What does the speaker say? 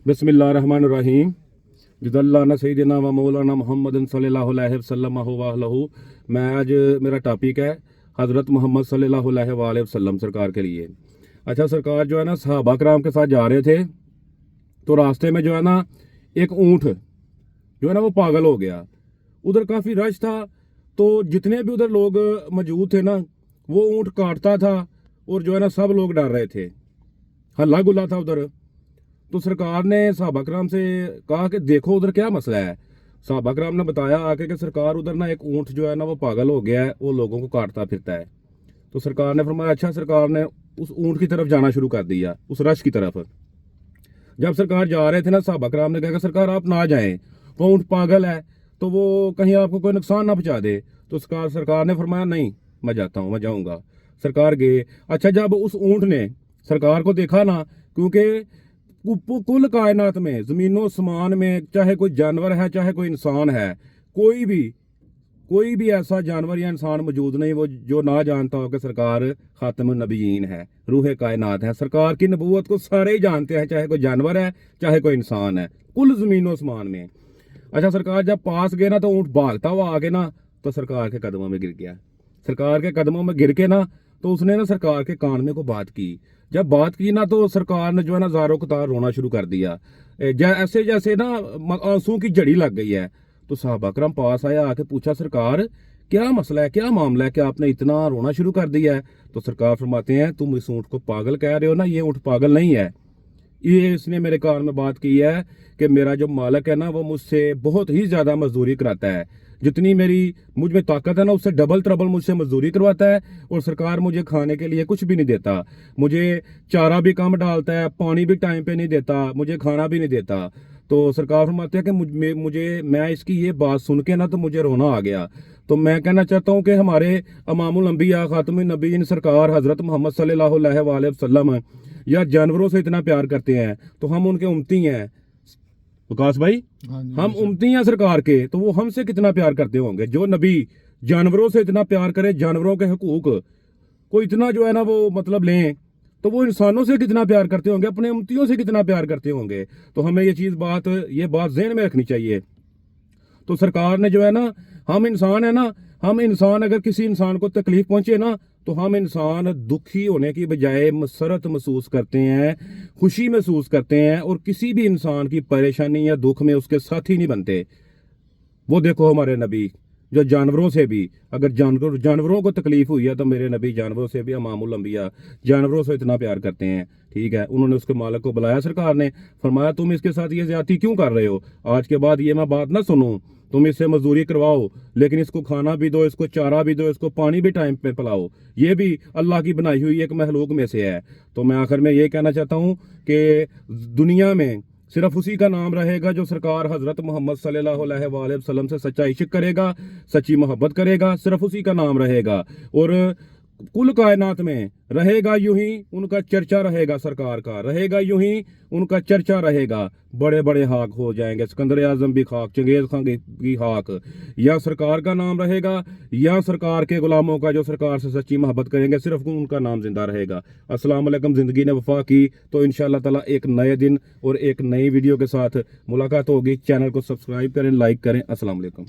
बिस्मिल्लाहिर्रहमानिर्रहीम जदल्लाना सैयदना व मौलाना मोहम्मद सल्लल्लाहु अलैहि वसल्लम वहलहू। मैं आज मेरा टॉपिक है हज़रत मोहम्मद सल्लल्लाहु अलैहि वसल्लम सरकार के लिए। अच्छा, सरकार जो है ना सहाबा कराम के साथ जा रहे थे तो रास्ते में जो है ना एक ऊँट जो है ना वो पागल हो गया। उधर काफ़ी रश था तो जितने भी उधर लोग मौजूद थे ना वो ऊँट काटता था और जो है ना सब लोग डर रहे थे, हल्ला गुल्ला था उधर। तो सरकार ने सहाबा कराम से कहा कि देखो उधर क्या मसला है। सहाबा कराम ने बताया आके कि सरकार उधर ना एक ऊँट जो है ना वो पागल हो गया है, वो लोगों को काटता फिरता है। तो सरकार ने फरमाया अच्छा। सरकार ने उस ऊँट की तरफ जाना शुरू कर दिया, उस रश की तरफ। जब सरकार जा रहे थे ना सहाबा कराम ने कहा कि सरकार आप ना जाएं, वो ऊँट पागल है तो वो कहीं आपको कोई नुकसान ना पहुँचा दे। तो सरकार ने फरमाया नहीं, मैं जाता हूँ, मैं जाऊँगा। सरकार गए। अच्छा, जब उस ऊँट ने सरकार को देखा ना, क्योंकि कुल कायनात में ज़मीनो आसमान में चाहे कोई जानवर है चाहे कोई इंसान है, कोई भी ऐसा जानवर या इंसान मौजूद नहीं वो जो ना जानता हो कि सरकार खातमुन नबीयीन है, रूह कायनात है। सरकार की नबूवत को सारे ही जानते हैं, चाहे कोई जानवर है चाहे कोई इंसान है, कुल ज़मीनो आसमान में। अच्छा, सरकार जब पास गए ना तो ऊँट भागता हुआ आगे ना तो सरकार के कदमों में गिर गया। सरकार के कदमों में गिर के ना तो उसने ना सरकार के कान में को बात की। जब बात की ना तो सरकार ने जो है ना ज़ारो कतार रोना शुरू कर दिया, ऐसे जैसे ना आंसू की जड़ी लग गई है। तो सहाबा करम पास आया, आके पूछा सरकार क्या मसला है, क्या मामला है कि आपने इतना रोना शुरू कर दिया है। तो सरकार फरमाते हैं तुम इस ऊँट को पागल कह रहे हो ना, ये ऊँट पागल नहीं है। ये इसने मेरे कान में बात की है कि मेरा जो मालिक है ना वो मुझसे बहुत ही ज़्यादा मजदूरी कराता है, जितनी मुझ में ताकत है ना उससे डबल ट्रबल मुझसे मजदूरी करवाता है। और सरकार मुझे खाने के लिए कुछ भी नहीं देता, मुझे चारा भी कम डालता है, पानी भी टाइम पे नहीं देता, मुझे खाना भी नहीं देता। तो सरकार फरमाते हैं कि मैं इसकी ये बात सुन के ना तो मुझे रोना आ गया। तो मैं कहना चाहता हूँ कि हमारे इमामुल अंबिया खातमुन नबीयीन सरकार हज़रत मोहम्मद सल्लल्लाहु अलैहि वसल्लम या जानवरों से इतना प्यार करते हैं तो हम उनके उम्मती हैं। विकास भाई, हम उम्मती हैं सरकार के, तो वो हमसे कितना प्यार करते होंगे। जो नबी जानवरों से इतना प्यार करे, जानवरों के हुकूक को इतना जो है ना वो मतलब लें, तो वो इंसानों से कितना प्यार करते होंगे, अपने उम्मतियों से कितना प्यार करते होंगे। तो हमें ये बात ज़हन में रखनी चाहिए। तो सरकार ने जो है ना, हम इंसान है ना, हम इंसान अगर किसी इंसान को तकलीफ पहुंचे ना तो हम इंसान दुखी होने की बजाय मसरत महसूस करते हैं, खुशी महसूस करते हैं और किसी भी इंसान की परेशानी या दुख में उसके साथी नहीं बनते। वो देखो हमारे नबी जो जानवरों से भी, अगर जानवरों को तकलीफ हुई है तो मेरे नबी जानवरों से भी इमामुल अंबिया जानवरों से इतना प्यार करते हैं। ठीक है, उन्होंने उसके मालिक को बुलाया, सरकार ने फरमाया तुम इसके साथ ये ज्यादती क्यों कर रहे हो, आज के बाद ये मैं बात ना सुनूं, तुम इससे मजदूरी करवाओ लेकिन इसको खाना भी दो, इसको चारा भी दो, इसको पानी भी टाइम पे पिलाओ। ये भी अल्लाह की बनाई हुई एक महलूक में से है। तो मैं आखिर में ये कहना चाहता हूँ कि दुनिया में सिर्फ उसी का नाम रहेगा जो सरकार हज़रत मोहम्मद सल्लल्लाहु अलैहि वसल्लम से सच्चा इश्क करेगा, सच्ची मोहब्बत करेगा, सिर्फ उसी का नाम रहेगा। और कुल कायनात में रहेगा यूं ही उनका चर्चा रहेगा, सरकार का रहेगा यूं ही उनका चर्चा रहेगा। बड़े बड़े हाक हो जाएंगे, सिकंदर आजम भी खाक, चंगेज खान की हाक, या सरकार का नाम रहेगा या सरकार के गुलामों का जो सरकार से सच्ची मोहब्बत करेंगे, सिर्फ उनका नाम जिंदा रहेगा। अस्सलाम वालेकुम। ज़िंदगी ने वफा की तो इंशाअल्लाह ताला एक नए दिन और एक नई वीडियो के साथ मुलाकात होगी। चैनल को सब्सक्राइब करें, लाइक करें। अस्सलाम वालेकुम।